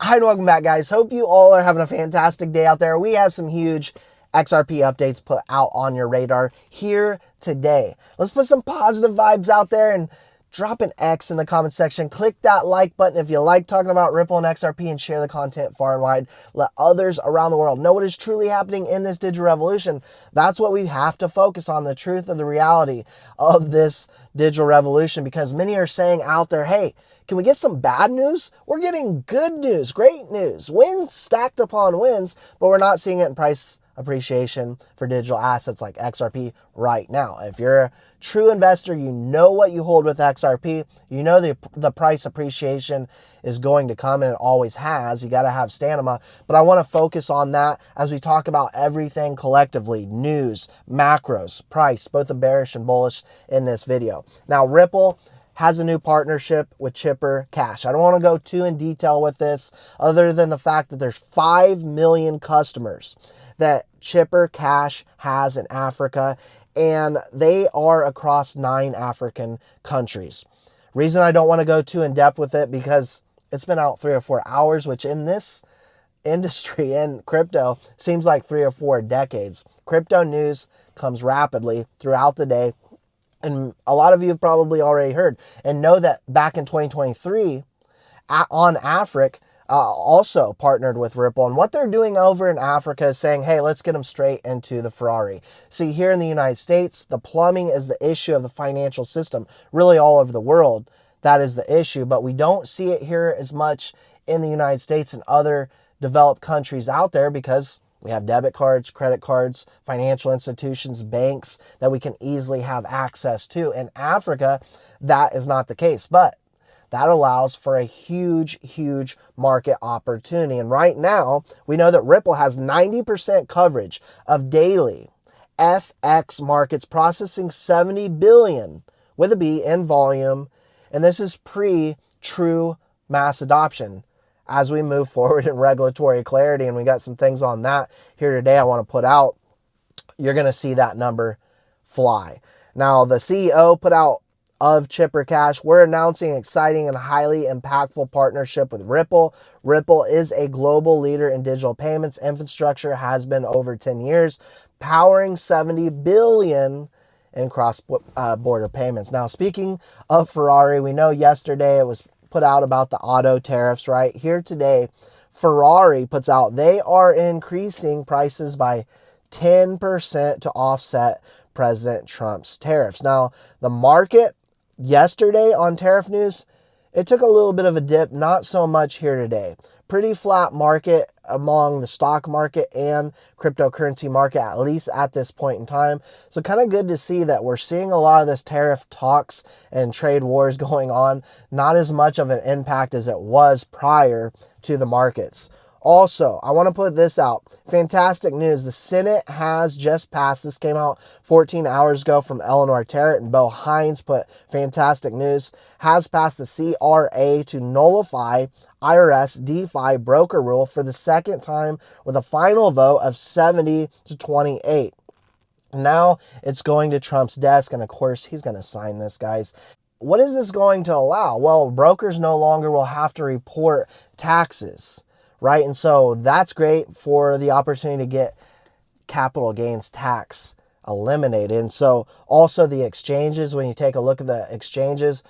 Hi and welcome back, guys. Hope you all are having a fantastic day out there. We have some huge XRP updates put out on your radar here today. Let's put some positive vibes out there and drop an X in the comment section. Click that like button if you like talking about Ripple and XRP, and share the content far and wide. Let others around the world know what is truly happening in this digital revolution. That's what we have to focus on, the truth of the reality of this digital revolution, because many are saying out there, hey, can we get some bad news? We're getting good news, great news, wins stacked upon wins, but we're not seeing it in price appreciation for digital assets like XRP right now. If you're a true investor, you know what you hold with XRP. You know the price appreciation is going to come, and it always has. You got to have stamina. But I want to focus on that as we talk about everything collectively: news, macros, price, both the bearish and bullish in this video. Now, Ripple has a new partnership with Chipper Cash. I don't want to go too in detail with this, other than the fact that there's 5 million customers that Chipper Cash has in Africa, and they are across 9 African countries. Reason I don't want to go too in depth with it, because it's been out 3 or 4 hours, which in this industry and crypto seems like 3 or 4 decades. Crypto news comes rapidly throughout the day, and a lot of you have probably already heard and know that back in 2023, on Africa, also partnered with Ripple. And what they're doing over in Africa is saying, hey, let's get them straight into the Ferrari. See, here in the United States, the plumbing is the issue of the financial system. Really all over the world, that is the issue. But we don't see it here as much in the United States and other developed countries out there, because we have debit cards, credit cards, financial institutions, banks that we can easily have access to. In Africa, that is not the case, but that allows for a huge, huge market opportunity. And right now, we know that Ripple has 90% coverage of daily FX markets, processing 70 billion with a B in volume. And this is pre-true mass adoption. As we move forward in regulatory clarity, and we got some things on that here today I want to put out, you're going to see that number fly. Now, the CEO put out of Chipper Cash, we're announcing an exciting and highly impactful partnership with Ripple. Ripple is a global leader in digital payments infrastructure, has been over 10 years, powering 70 billion in cross-border payments. Now, speaking of Ferrari, we know yesterday it was put out about the auto tariffs, right? Here today, Ferrari puts out they are increasing prices by 10% to offset President Trump's tariffs. Now, the market yesterday on tariff news, it took a little bit of a dip, not so much here today. Pretty flat market among the stock market and cryptocurrency market, at least at this point in time. So kind of good to see that we're seeing a lot of this tariff talks and trade wars going on. Not as much of an impact as it was prior to the markets. Also, I want to put this out. Fantastic news. The Senate has just passed. This came out 14 hours ago from Eleanor Terrett, and Bo Hines put fantastic news. Has passed the CRA to nullify IRS DeFi broker rule for the second time, with a final vote of 70 to 28. Now it's going to Trump's desk, and of course he's going to sign this, guys. What is this going to allow? Well, brokers no longer will have to report taxes, right? And so that's great for the opportunity to get capital gains tax eliminated. And so also the exchanges, when you take a look at the exchanges,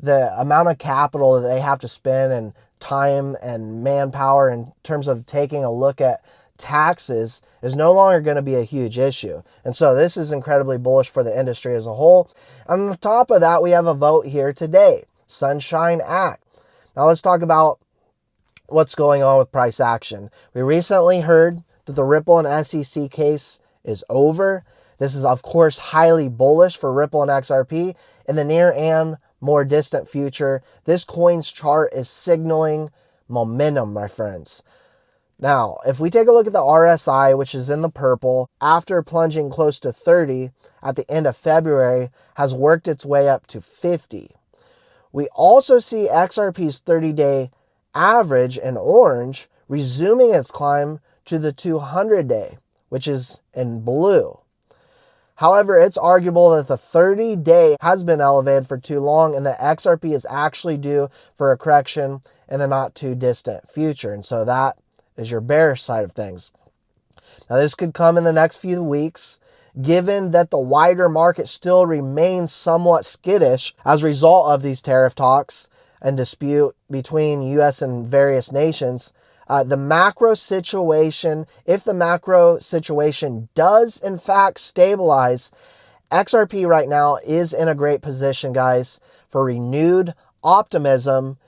the amount of capital that they have to spend and time and manpower in terms of taking a look at taxes is no longer going to be a huge issue. And so this is incredibly bullish for the industry as a whole. On top of that, we have a vote here today, Sunshine Act. Now let's talk about what's going on with price action. We recently heard that the Ripple and SEC case is over. This is, of course, highly bullish for Ripple and XRP in the near and more distant future. This coin's chart is signaling momentum, my friends. Now, if we take a look at the RSI, which is in the purple, after plunging close to 30 at the end of February, has worked its way up to 50. We also see XRP's 30-day average in orange resuming its climb to the 200-day, which is in blue. However, it's arguable that the 30-day has been elevated for too long and that XRP is actually due for a correction in the not too distant future. And so that is your bearish side of things. Now, this could come in the next few weeks, given that the wider market still remains somewhat skittish as a result of these tariff talks and dispute between U.S. and various nations. The macro situation, if the macro situation does in fact stabilize, XRP right now is in a great position, guys, for renewed optimism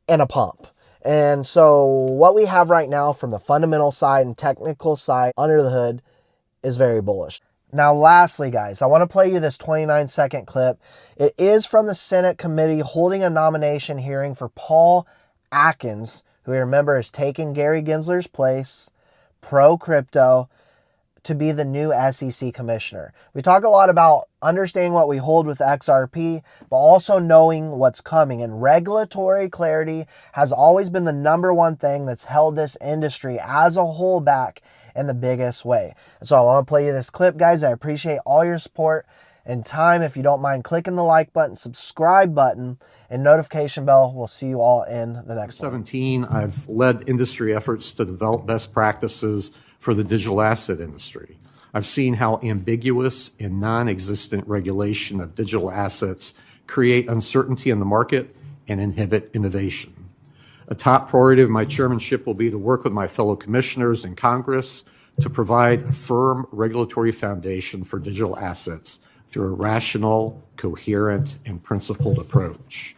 and a pump. And so what we have right now from the fundamental side and technical side under the hood is very bullish. Now, lastly, guys, I want to play you this 29-second clip. It is from the Senate committee holding a nomination hearing for Paul Atkins, who we remember is taking Gary Gensler's place, pro-crypto, to be the new SEC commissioner. We talk a lot about understanding what we hold with XRP, but also knowing what's coming. And regulatory clarity has always been the number one thing that's held this industry as a whole back in the biggest way. And so I want to play you this clip, guys. I appreciate all your support and time. If you don't mind clicking the like button, subscribe button, and notification bell. We'll see you all in the next one. 17, I've led industry efforts to develop best practices for the digital asset industry. I've seen how ambiguous and non-existent regulation of digital assets create uncertainty in the market and inhibit innovation. A top priority of my chairmanship will be to work with my fellow commissioners in Congress to provide a firm regulatory foundation for digital assets through a rational, coherent, and principled approach.